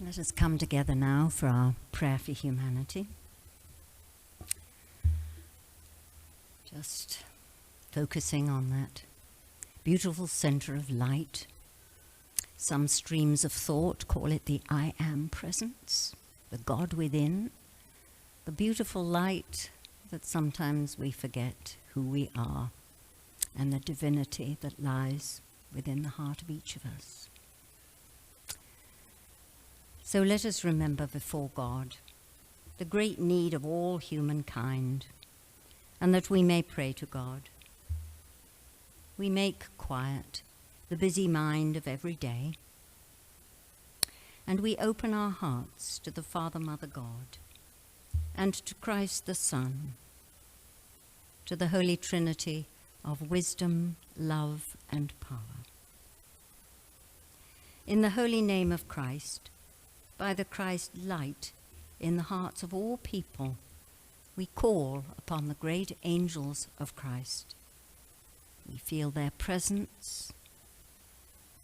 Let us come together now for our prayer for humanity. Just focusing on that beautiful center of light. Some streams of thought call it the I Am presence, the God within, the beautiful light that sometimes we forget who we are, and the divinity that lies within the heart of each of us. So let us remember before God the great need of all humankind, and that we may pray to God. We make quiet the busy mind of every day, and we open our hearts to the Father, Mother, God, and to Christ the Son, to the Holy Trinity of wisdom, love, and power. In the holy name of Christ, by the Christ light in the hearts of all people, we call upon the great angels of Christ. We feel their presence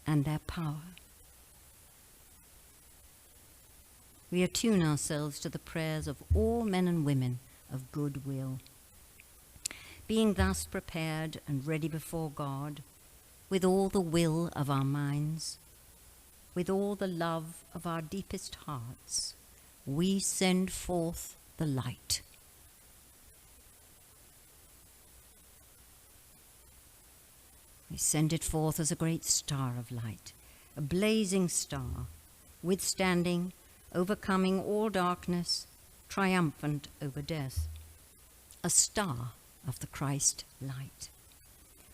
and their power. We attune ourselves to the prayers of all men and women of good will. Being thus prepared and ready before God, with all the will of our minds, with all the love of our deepest hearts, we send forth the light. We send it forth as a great star of light, a blazing star, withstanding, overcoming all darkness, triumphant over death, a star of the Christ light.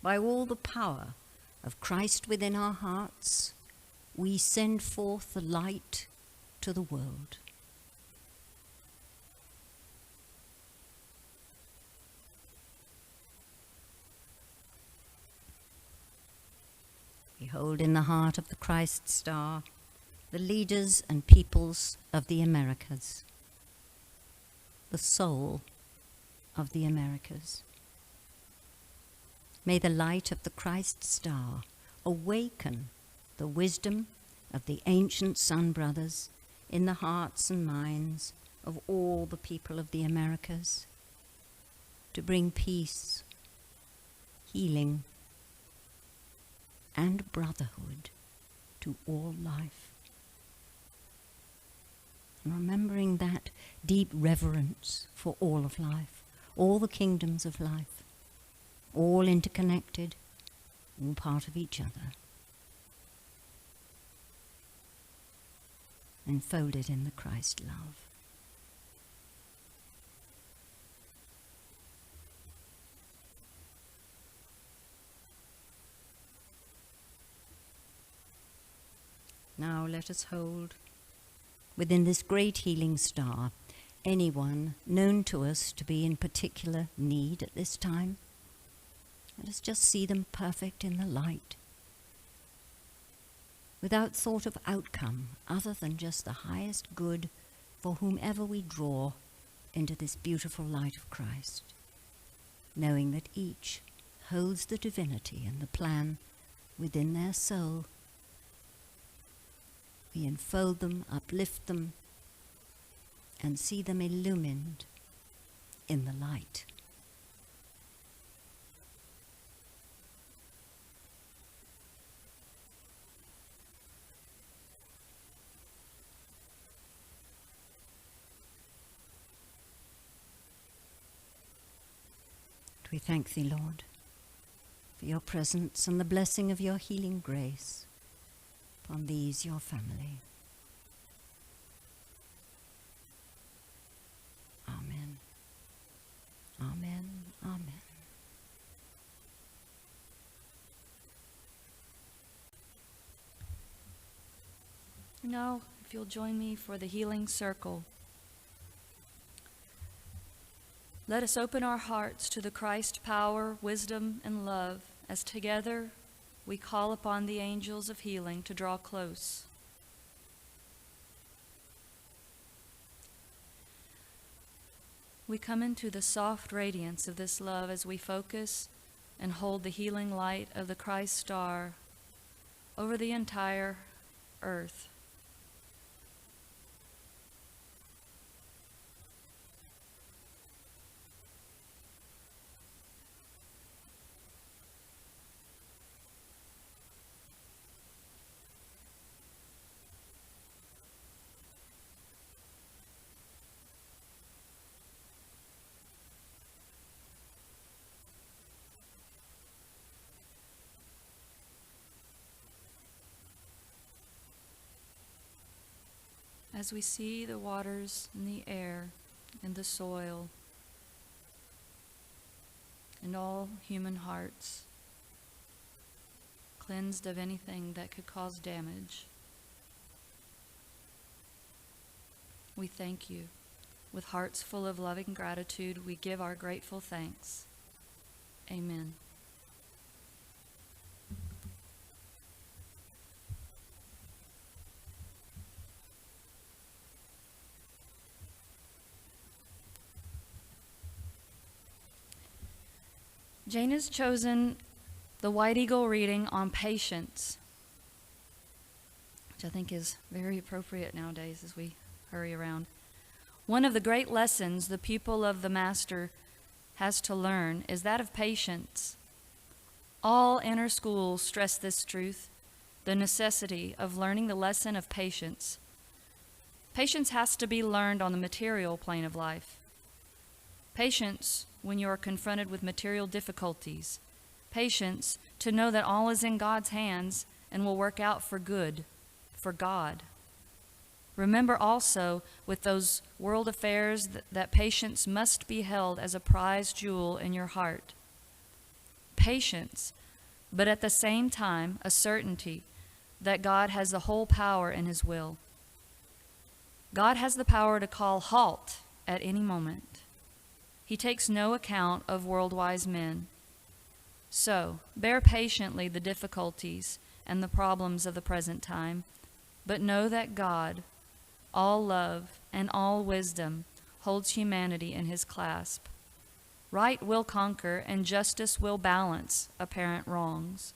By all the power of Christ within our hearts, we send forth the light to the world. We hold in the heart of the Christ star the leaders and peoples of the Americas, the soul of the Americas. May the light of the Christ star awaken the wisdom of the ancient Sun Brothers in the hearts and minds of all the people of the Americas, to bring peace, healing, and brotherhood to all life. And remembering that deep reverence for all of life, all the kingdoms of life, all interconnected, all part of each other, enfolded in the Christ love. Now let us hold within this great healing star anyone known to us to be in particular need at this time. Let us just see them perfect in the light, without thought of outcome other than just the highest good for whomever we draw into this beautiful light of Christ, knowing that each holds the divinity and the plan within their soul. We enfold them, uplift them, and see them illumined in the light. We thank thee, Lord, for your presence and the blessing of your healing grace upon these, your family. Amen. Amen. Amen. Now, if you'll join me for the healing circle. Let us open our hearts to the Christ power, wisdom, and love as together we call upon the angels of healing to draw close. We come into the soft radiance of this love as we focus and hold the healing light of the Christ star over the entire earth. as we see the waters and the air and the soil and all human hearts cleansed of anything that could cause damage, we thank you. With hearts full of loving gratitude, we give our grateful thanks. Amen. Jane has chosen the White Eagle reading on patience, which I think is very appropriate nowadays as we hurry around. One of the great lessons the pupil of the Master has to learn is that of patience. All inner schools stress this truth, the necessity of learning the lesson of patience. Patience has to be learned on the material plane of life. Patience when you are confronted with material difficulties. Patience to know that all is in God's hands and will work out for good, for God. Remember also with those world affairs that patience must be held as a prized jewel in your heart. Patience, but at the same time a certainty that God has the whole power in His will. God has the power to call halt at any moment. He takes no account of world-wise men. So, bear patiently the difficulties and the problems of the present time, but know that God, all love and all wisdom, holds humanity in His clasp. Right will conquer and justice will balance apparent wrongs.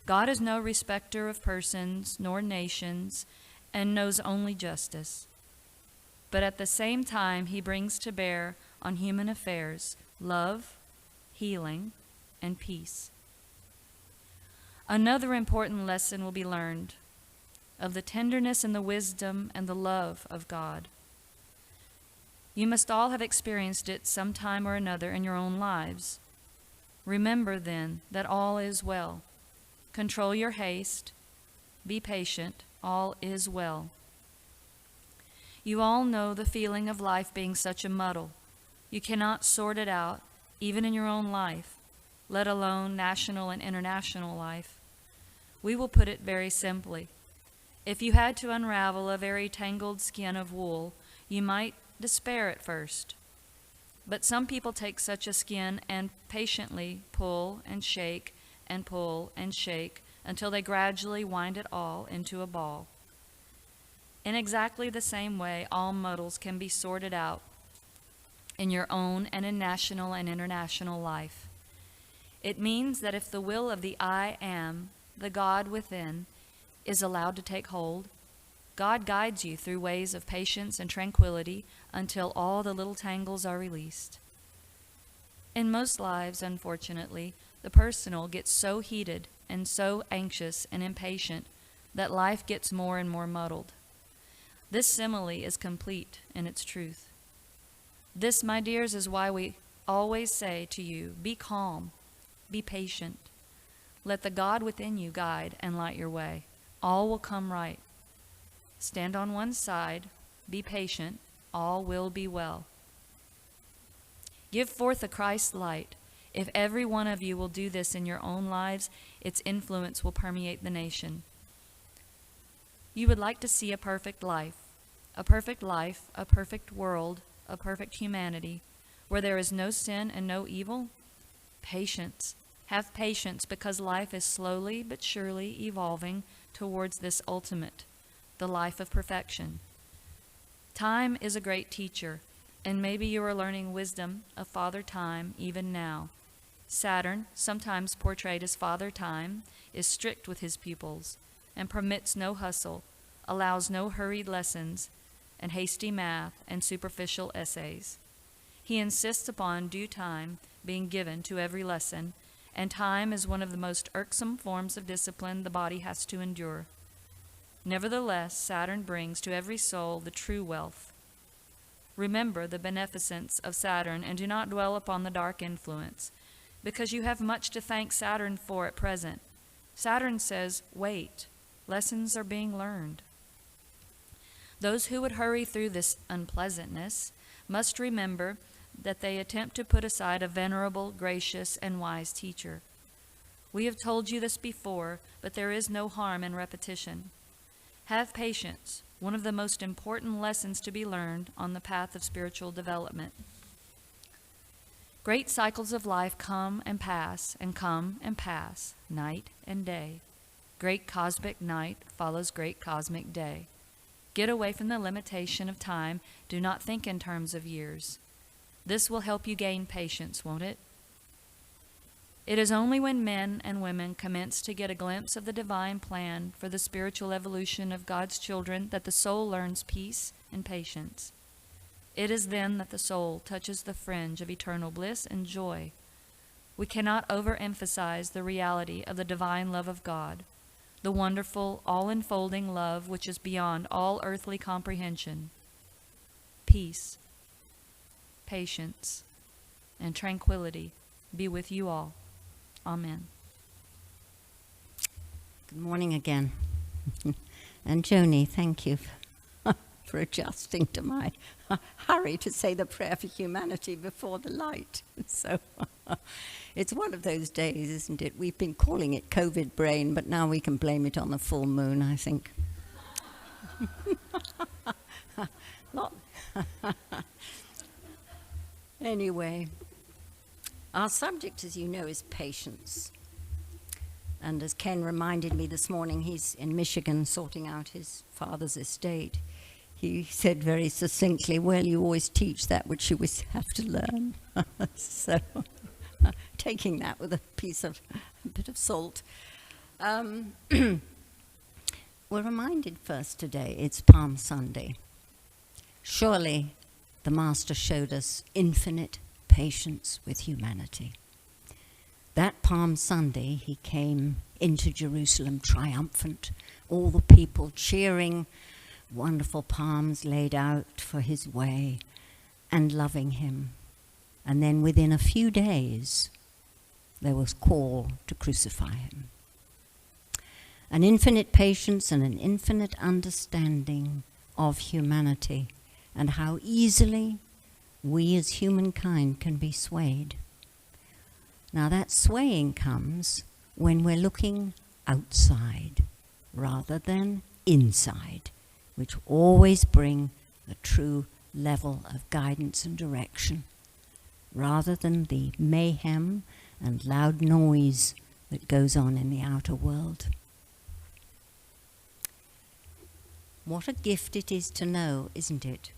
God is no respecter of persons nor nations and knows only justice. But at the same time, He brings to bear on human affairs love, healing, and peace. Another important lesson will be learned of the tenderness and the wisdom and the love of God. You must all have experienced it some time or another in your own lives. Remember then that all is well. Control your haste. Be patient. All is well. You all know the feeling of life being such a muddle. You cannot sort it out, even in your own life, let alone national and international life. We will put it very simply. If you had to unravel a very tangled skein of wool, you might despair at first. But some people take such a skein and patiently pull and shake and pull and shake until they gradually wind it all into a ball. In exactly the same way, all muddles can be sorted out in your own and in national and international life. It means that if the will of the I Am, the God within, is allowed to take hold, God guides you through ways of patience and tranquility until all the little tangles are released. In most lives, unfortunately, the personal gets so heated and so anxious and impatient that life gets more and more muddled. This simile is complete in its truth. This, my dears, is why we always say to you, be calm, be patient. Let the God within you guide and light your way. All will come right. Stand on one side, be patient, all will be well. Give forth the Christ light. If every one of you will do this in your own lives, its influence will permeate the nation. You would like to see a perfect life, a perfect world, a perfect humanity, where there is no sin and no evil? Patience. Have patience, because life is slowly but surely evolving towards this ultimate, the life of perfection. Time is a great teacher, and maybe you are learning wisdom of Father Time even now. Saturn, sometimes portrayed as Father Time, is strict with his pupils and permits no hustle, allows no hurried lessons and hasty math and superficial essays. He insists upon due time being given to every lesson, and time is one of the most irksome forms of discipline the body has to endure. Nevertheless, Saturn brings to every soul the true wealth. Remember the beneficence of Saturn and do not dwell upon the dark influence, because you have much to thank Saturn for at present. Saturn says, wait, lessons are being learned. Those who would hurry through this unpleasantness must remember that they attempt to put aside a venerable, gracious, and wise teacher. We have told you this before, but there is no harm in repetition. Have patience, one of the most important lessons to be learned on the path of spiritual development. Great cycles of life come and pass, night and day. Great cosmic night follows great cosmic day. Get away from the limitation of time. Do not think in terms of years. This will help you gain patience, won't it? It is only when men and women commence to get a glimpse of the divine plan for the spiritual evolution of God's children that the soul learns peace and patience. It is then that the soul touches the fringe of eternal bliss and joy. We cannot overemphasize the reality of the divine love of God, the wonderful, all-enfolding love which is beyond all earthly comprehension. Peace, patience, and tranquility be with you all. Amen. Good morning again. And Joni, thank you for adjusting to my hurry to say the prayer for humanity before the light. So it's one of those days, isn't it? We've been calling it COVID brain, but now we can blame it on the full moon, I think. Anyway, our subject, as you know, is patience. And as Ken reminded me this morning, he's in Michigan sorting out his father's estate. He said very succinctly, well, you always teach that which you always have to learn. So, taking that with a bit of salt. We're reminded first today, it's Palm Sunday. Surely the Master showed us infinite patience with humanity. That Palm Sunday, he came into Jerusalem triumphant, all the people cheering, wonderful palms laid out for his way, and loving him. And then within a few days, there was call to crucify him. An infinite patience and an infinite understanding of humanity and how easily we as humankind can be swayed. Now that swaying comes when we're looking outside rather than inside, which always bring the true level of guidance and direction, rather than the mayhem and loud noise that goes on in the outer world. What a gift it is to know, isn't it?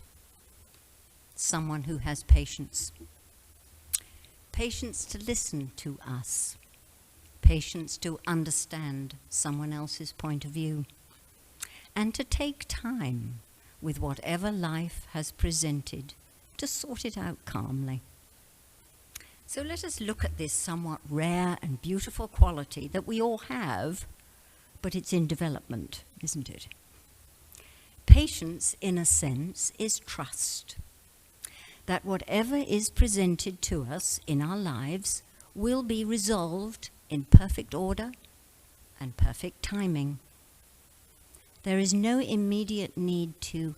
Someone who has patience. Patience to listen to us. Patience to understand someone else's point of view. And to take time with whatever life has presented to sort it out calmly. So let us look at this somewhat rare and beautiful quality that we all have, but it's in development, isn't it? Patience, in a sense, is trust. That whatever is presented to us in our lives will be resolved in perfect order and perfect timing. There is no immediate need to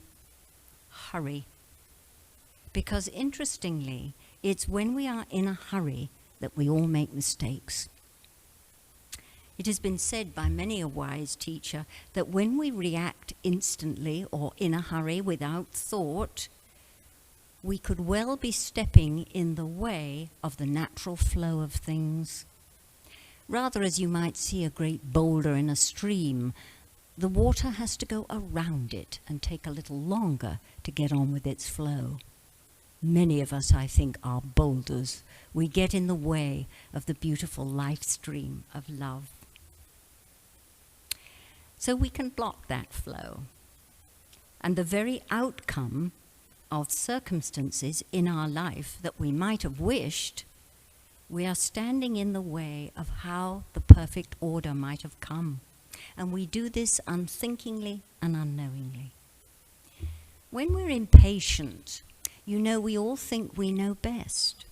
hurry, because interestingly, it's when we are in a hurry that we all make mistakes. It has been said by many a wise teacher that when we react instantly or in a hurry without thought, we could well be stepping in the way of the natural flow of things. Rather, as you might see a great boulder in a stream, the water has to go around it and take a little longer to get on with its flow. Many of us, I think, are boulders. We get in the way of the beautiful life stream of love. So we can block that flow. And the very outcome of circumstances in our life that we might have wished, we are standing in the way of how the perfect order might have come. And we do this unthinkingly and unknowingly. When we're impatient, you know, we all think we know best,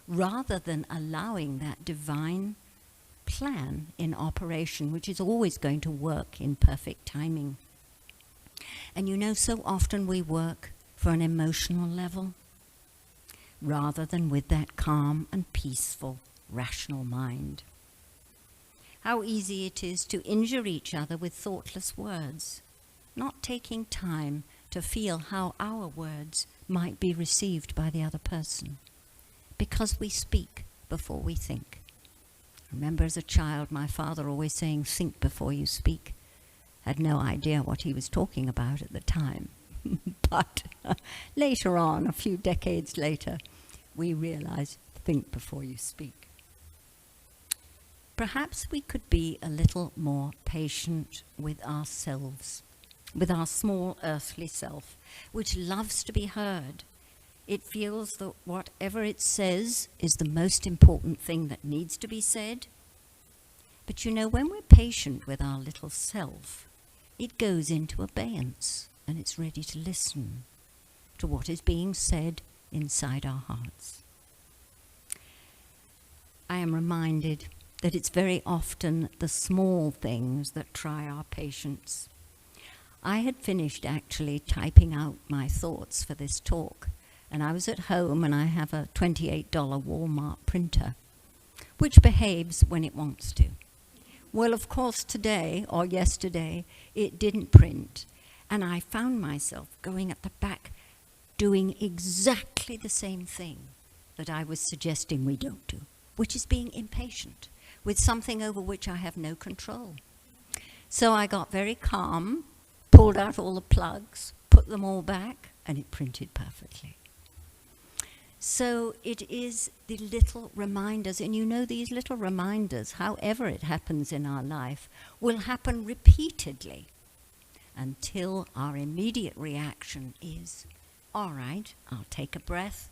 rather than allowing that divine plan in operation, which is always going to work in perfect timing. And you know, so often we work for an emotional level rather than with that calm and peaceful, rational mind. How easy it is to injure each other with thoughtless words, not taking time to feel how our words might be received by the other person, because we speak before we think. I remember as a child my father always saying, "Think before you speak." Had no idea what he was talking about at the time. But later on, a few decades later, we realized, think before you speak. Perhaps we could be a little more patient with ourselves, with our small earthly self, which loves to be heard. It feels that whatever it says is the most important thing that needs to be said. But you know, when we're patient with our little self, it goes into abeyance and it's ready to listen to what is being said inside our hearts. I am reminded that it's very often the small things that try our patience. I had finished actually typing out my thoughts for this talk, and I was at home and I have a $28 Walmart printer, which behaves when it wants to. Well, of course, today or yesterday, it didn't print, and I found myself going at the back doing exactly the same thing that I was suggesting we don't do, which is being impatient with something over which I have no control. So I got very calm, pulled out all the plugs, put them all back, and it printed perfectly. So it is the little reminders, and you know these little reminders, however it happens in our life, will happen repeatedly until our immediate reaction is, all right, I'll take a breath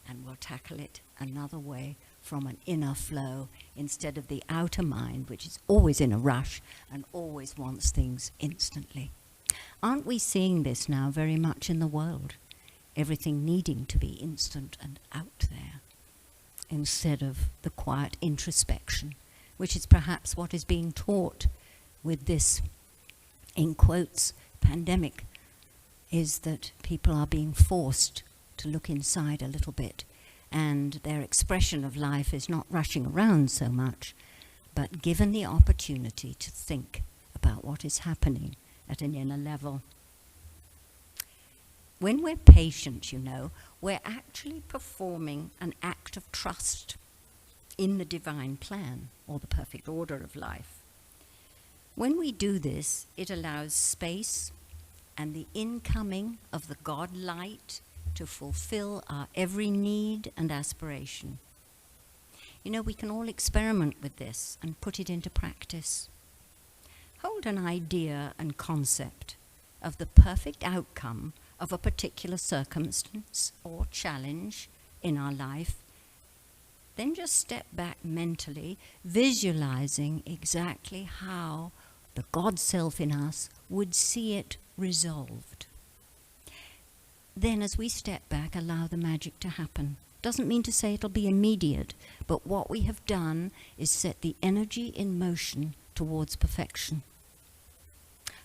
and we'll tackle it another way from an inner flow instead of the outer mind, which is always in a rush and always wants things instantly. Aren't we seeing this now very much in the world? Everything needing to be instant and out there, instead of the quiet introspection, which is perhaps what is being taught with this, in quotes, pandemic, is that people are being forced to look inside a little bit, and their expression of life is not rushing around so much, but given the opportunity to think about what is happening at an inner level. When we're patient, you know, we're actually performing an act of trust in the divine plan or the perfect order of life. When we do this, it allows space and the incoming of the God light to fulfill our every need and aspiration. You know, we can all experiment with this and put it into practice. Hold an idea and concept of the perfect outcome of a particular circumstance or challenge in our life, then just step back mentally, visualizing exactly how the God self in us would see it resolved. Then as we step back, allow the magic to happen. Doesn't mean to say it'll be immediate, but what we have done is set the energy in motion towards perfection,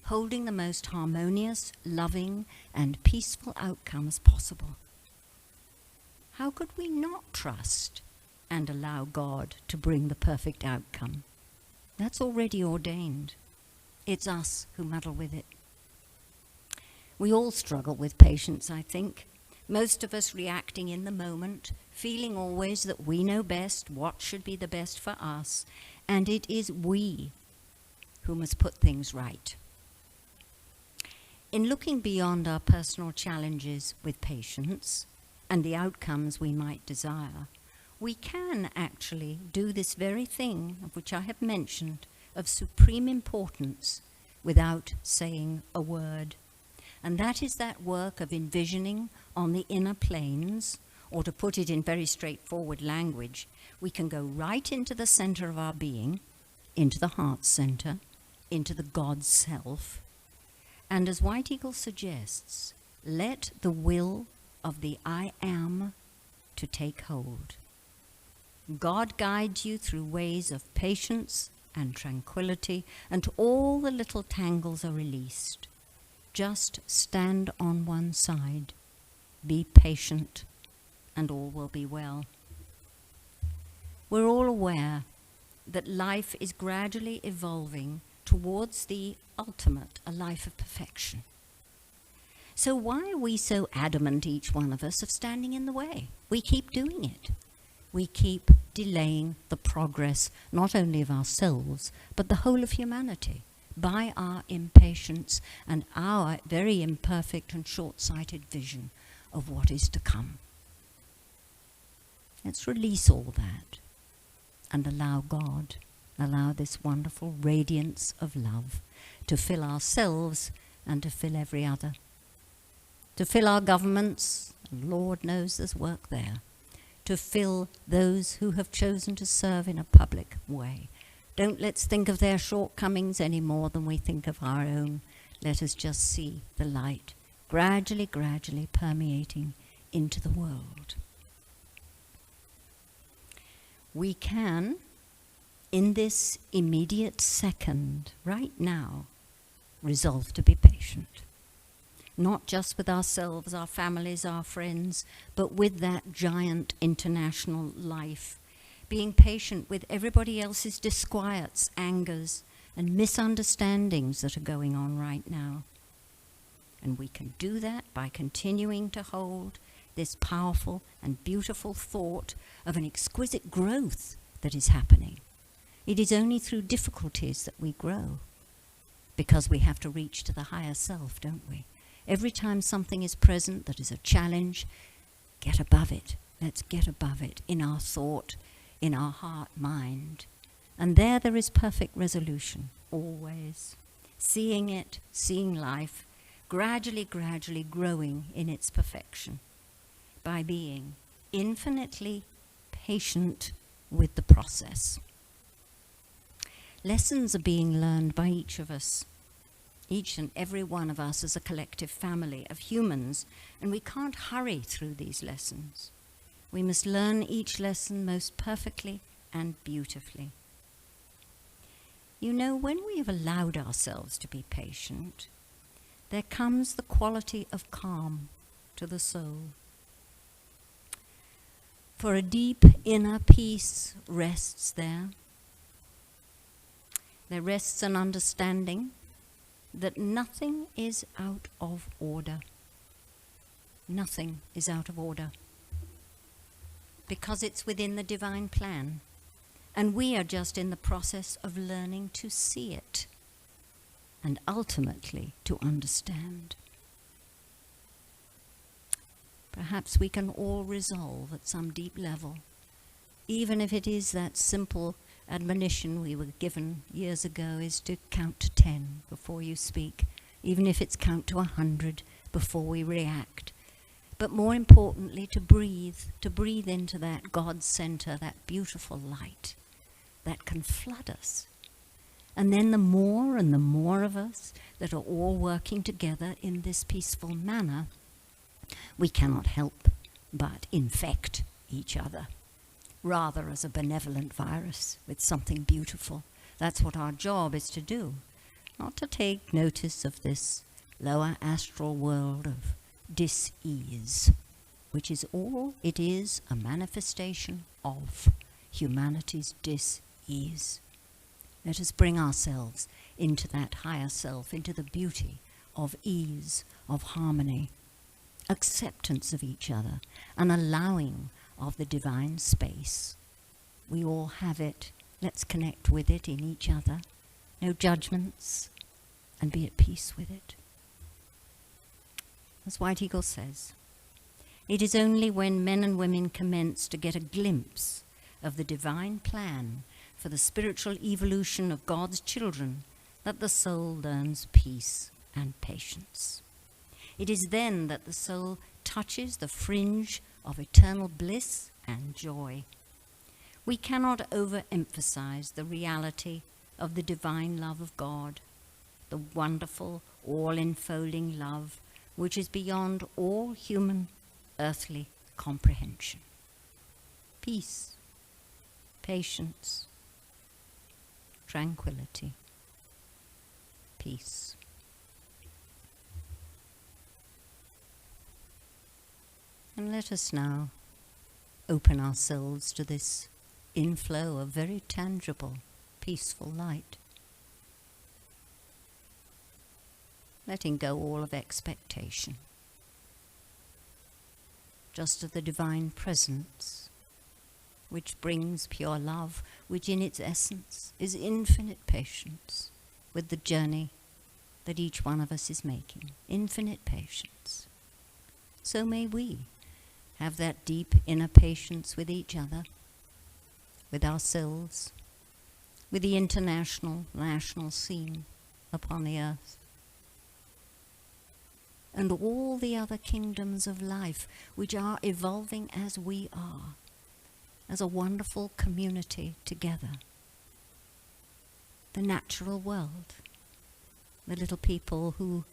holding the most harmonious, loving, and peaceful outcome as possible. How could we not trust and allow God to bring the perfect outcome? That's already ordained. It's us who muddle with it. We all struggle with patience, I think. Most of us reacting in the moment, feeling always that we know best what should be the best for us, and it is we who must put things right. In looking beyond our personal challenges with patience and the outcomes we might desire, we can actually do this very thing of which I have mentioned, of supreme importance, without saying a word. And that is that work of envisioning on the inner planes, or to put it in very straightforward language, we can go right into the center of our being, into the heart center, into the God self, and as White Eagle suggests, let the will of the I am to take hold. God guides you through ways of patience and tranquility, and all the little tangles are released. Just stand on one side, be patient, and all will be well. We're all aware that life is gradually evolving towards the ultimate, a life of perfection. So why are we so adamant, each one of us, of standing in the way? We keep doing it. We keep delaying the progress, not only of ourselves, but the whole of humanity, by our impatience and our very imperfect and short-sighted vision of what is to come. Let's release all that and allow God, allow this wonderful radiance of love to fill ourselves and to fill every other. To fill our governments, and Lord knows there's work there. To fill those who have chosen to serve in a public way. Let's think of their shortcomings any more than we think of our own. Let us just see the light gradually permeating into the world. We can, in this immediate second, right now, resolve to be patient. Not just with ourselves, our families, our friends, but with that giant international life. Being patient with everybody else's disquiets, angers, and misunderstandings that are going on right now. And we can do that by continuing to hold this powerful and beautiful thought of an exquisite growth that is happening. It is only through difficulties that we grow, because we have to reach to the higher self, don't we? Every time something is present that is a challenge, get above it. Let's get above it in our thought, in our heart, mind. And there is perfect resolution, always. Seeing it, seeing life, gradually growing in its perfection by being infinitely patient with the process. Lessons are being learned by each of us, each and every one of us as a collective family of humans, and we can't hurry through these lessons. We must learn each lesson most perfectly and beautifully. You know, when we have allowed ourselves to be patient, there comes the quality of calm to the soul. For a deep inner peace rests there. There rests an understanding that nothing is out of order. Nothing is out of order. Because it's within the divine plan. And we are just in the process of learning to see it. And ultimately to understand. Perhaps we can all resolve at some deep level, even if it is that simple admonition we were given years ago, is to count to 10 before you speak, even if it's count to 100 before we react. But more importantly, to breathe into that God center, that beautiful light that can flood us. And then the more and the more of us that are all working together in this peaceful manner, we cannot help but infect each other, rather as a benevolent virus with something beautiful. That's what our job is to do, not to take notice of this lower astral world of dis-ease, which is all it is, a manifestation of humanity's dis-ease. Let us bring ourselves into that higher self, into the beauty of ease, of harmony, acceptance of each other, and allowing of the divine space. We all have it. Let's connect with it in each other. No judgments, and be at peace with it. As White Eagle says, it is only when men and women commence to get a glimpse of the divine plan for the spiritual evolution of God's children that the soul learns peace and patience. It is then that the soul touches the fringe of eternal bliss and joy. We cannot overemphasize the reality of the divine love of God, the wonderful, all-enfolding love which is beyond all human earthly comprehension. Peace, patience, tranquility, peace. And let us now open ourselves to this inflow of very tangible, peaceful light, letting go all of expectation, just of the divine presence, which brings pure love, which in its essence is infinite patience with the journey that each one of us is making. Infinite patience. So may we have that deep inner patience with each other, with ourselves, with the international, national scene upon the earth, and all the other kingdoms of life which are evolving as we are, as a wonderful community together. The natural world, the little people who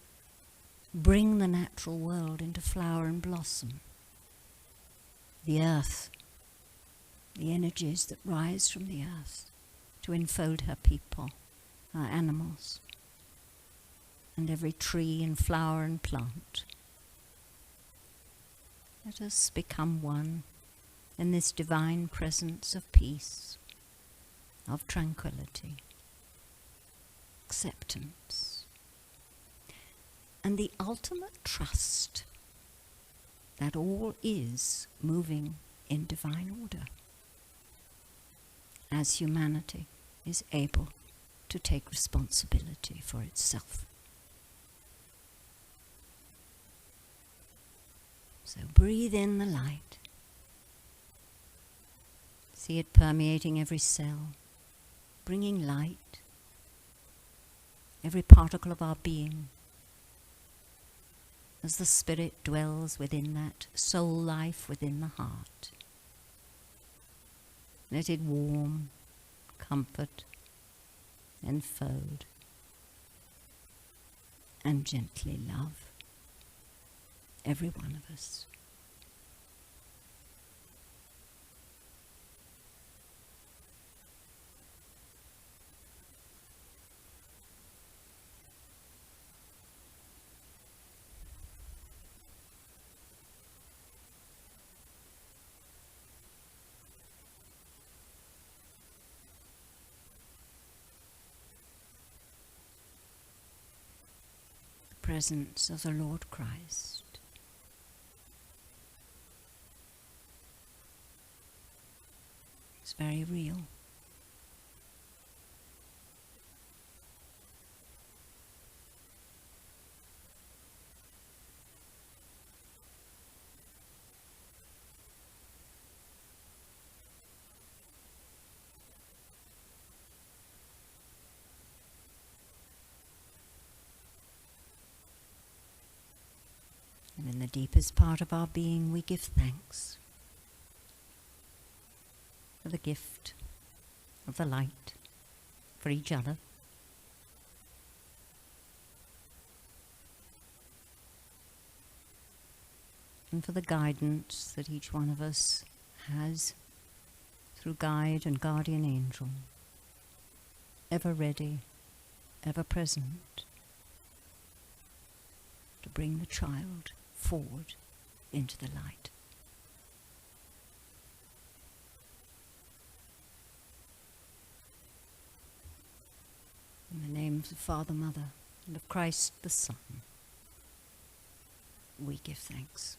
bring the natural world into flower and blossom. The earth, the energies that rise from the earth to enfold her people, her animals, and every tree and flower and plant. Let us become one in this divine presence of peace, of tranquility, acceptance, and the ultimate trust that all is moving in divine order, as humanity is able to take responsibility for itself. So breathe in the light. See it permeating every cell, bringing light, every particle of our being, as the spirit dwells within that soul life within the heart. Let it warm, comfort, enfold, and gently love every one of us. The presence of the Lord Christ is very real. And in the deepest part of our being, we give thanks for the gift of the light, for each other, and for the guidance that each one of us has through guide and guardian angel, ever ready, ever present, to bring the child forward into the light. In the name of the Father, Mother, and of Christ the Son, we give thanks.